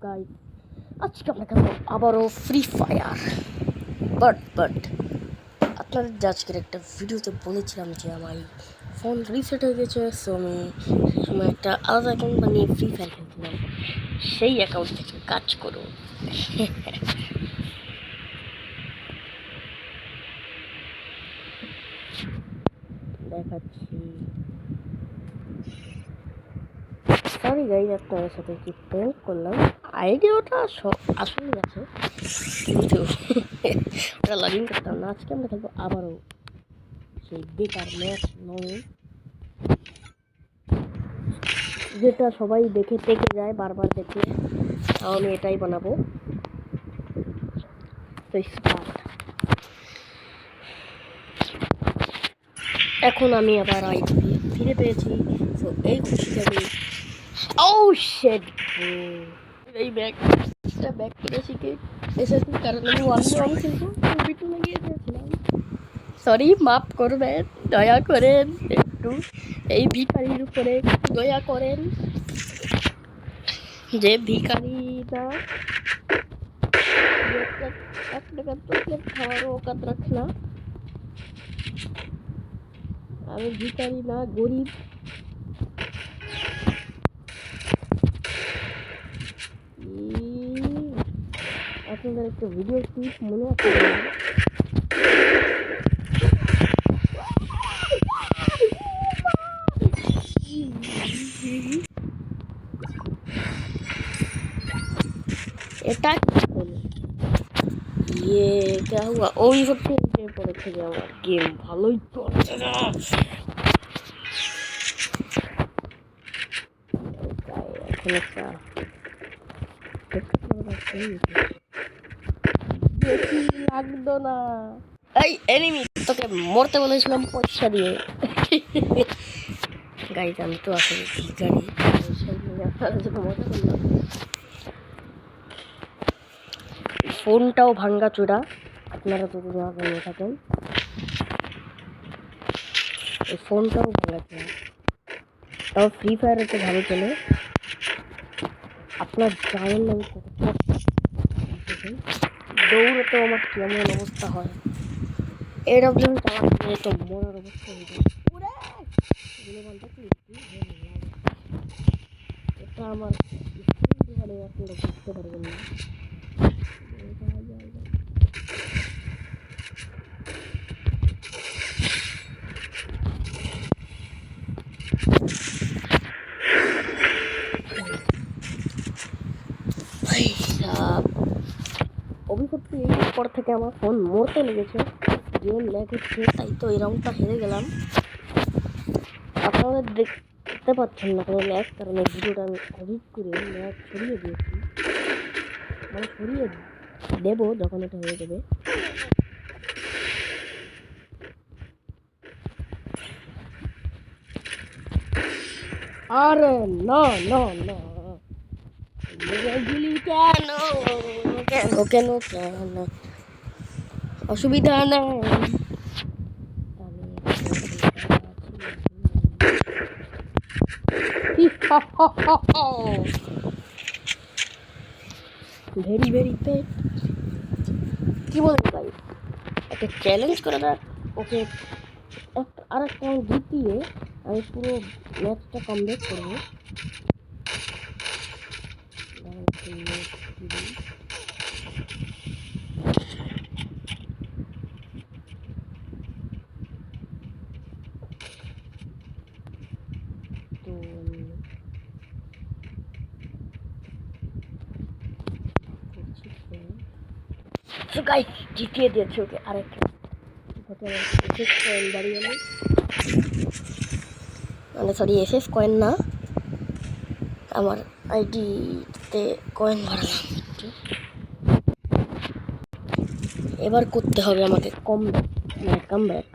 Guys, আজকে আমরা খেলবো আবারও ফ্রি ফায়ার। বাট আপনাদের আজকের একটা ভিডিওতে বলেছিলাম যে আমার ফোন রিসেট হয়ে গেছে, সো আমি একটা আলাদা অ্যাকাউন্ট বানিয়ে ফ্রি ফায়ার খেলছিলাম। সেই অ্যাকাউন্ট থেকে কাজ করো। দেখাচ্ছি। সরি গাইজ, আপনাদের সাথে কি প্র্যাঙ্ক করলাম। আইডিয়াটা আসলে আছে, কিন্তু ওটা লগ ইন করতাম না। আজকে আমরা খেলবো আবারও সেই বেকার ম্যাচ নয়, যেটা সবাই দেখে টেকে যায় বারবার দেখে। আমি এটাই বানাবো। তো স্টার্ট। এখন আমি আবার আইডি ফিরে পেয়েছি, তো এই খুশিতে আমি শিট এই ব্যাগ করে শিখে এসেছি, কারণ আমি ওয়ান খেলবো বিটুনে গিয়ে দিয়েছিলাম। সরি, মাফ করবেন, দয়া করেন, একটু এই ভিখারির উপরে দয়া করেন, যে ভিখারিটা এক টাকার চকলেট খাওয়ারও অকাত রাখে না। আমি ভিখারি না, গরিব। আপনাদের একটা ভিডিও ক্লিপ মনে আছে? এটা क्या हुआ? ওই হচ্ছে পরে থেকে আমার গেম ভালোই চলছে না। এখন একটা বেশি লাগতো না। এই এনিমি, তোকে মরতে বলেছিলাম পয়সা দিয়ে। গাইজ, আমি তো আসলে ভিখারি, ফোনটাও ভাঙ্গা চূড়া। আপনারা যদি না ভেঙে থাকেন, এই ফোনটাও ভাঙ্গা চূড়া, তাও ফ্রি ফায়ার তো ভালো চলে। আপনার জানেন না দৌড়াতেও আমার কেমন অবস্থা হয়। এডব্লিউ চালাতে তো মরার অবস্থা হয়ে যায়। এটা আমার আপনারা বুঝতে পারবেন না। অভিশপ্তি এই পর থেকে আমার ফোন মরতে লেগেছে, গেম ল্যাগ হচ্ছে, তাই তো এই রাউন্ডটা হেরে গেলাম। আপনারা দেখতে পাচ্ছেন না কোনো ল্যাগ, কারণ এই ভিডিওটা আমি এডিট করে ল্যাগ সরিয়ে দিয়েছি, মানে সরিয়ে দেবো যখন এটা হয়ে যাবে। আরে না না না, কেন কেন কেন, অসুবিধা নাই। ভেরি ভেরি পেট, কি বলেন ভাই? একটা চ্যালেঞ্জ করে দেয় ওকে, আর একটা জিতিয়ে আমি পুরো ম্যাচটা কমপ্লিট করবো। তো গাইস, জিতিয়ে দিয়েছে ওকে। আরেকটা এসএস কয়েন বাড়িয়ে নেই, মানে সরি এসএস কয়েন না, আমার আইডিতে কয়েন বাড়ালাম। এবার করতে হবে আমাকে কাম ব্যাক।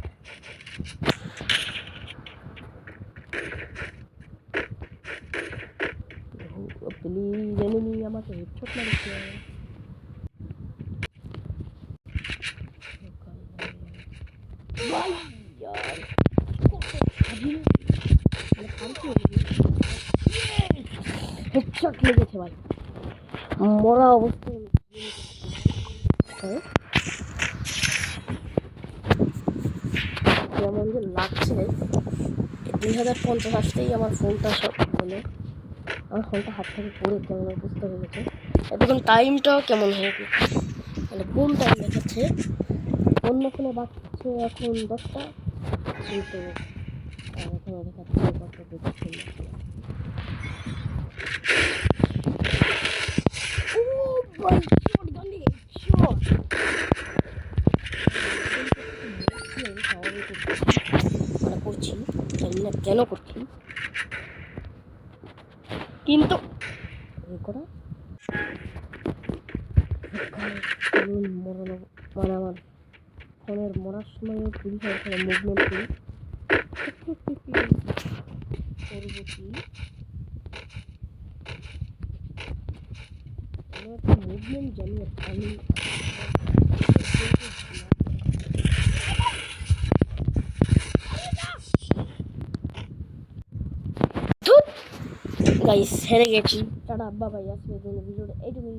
প্লিজ এনিমি আমাকে হেডশট মারছে। হেডশট লেগেছে ভাই। মরা অবস্থায় যেমন যে লাগছে 2050 আসতেই আমার ফোনটা সব মানে আমার ফোনটা হাত থেকে পড়ে কেমন অবস্থা হয়ে গেছে। এখন টাইমটাও কেমন হয়ে গেছে, মানে কোন টাইম দেখাচ্ছে অন্য ফোনে বাজছে এখন 10টা, কিন্তু এখনো দেখাচ্ছে কত দেখছি না। ও ভাই শট গানে শট মানে করছি, জানি না কেন করছি, কিন্তু করা মরানো মানে আমার ফোনের মরার সময় পুলিশ মুভমেন্ট করি করবো কি মুভমেন্ট জানি আমি গাইস হেরে গেছি। টাটা বাবাই, আজকের জন্য ভিডিওটা এইটুকুই।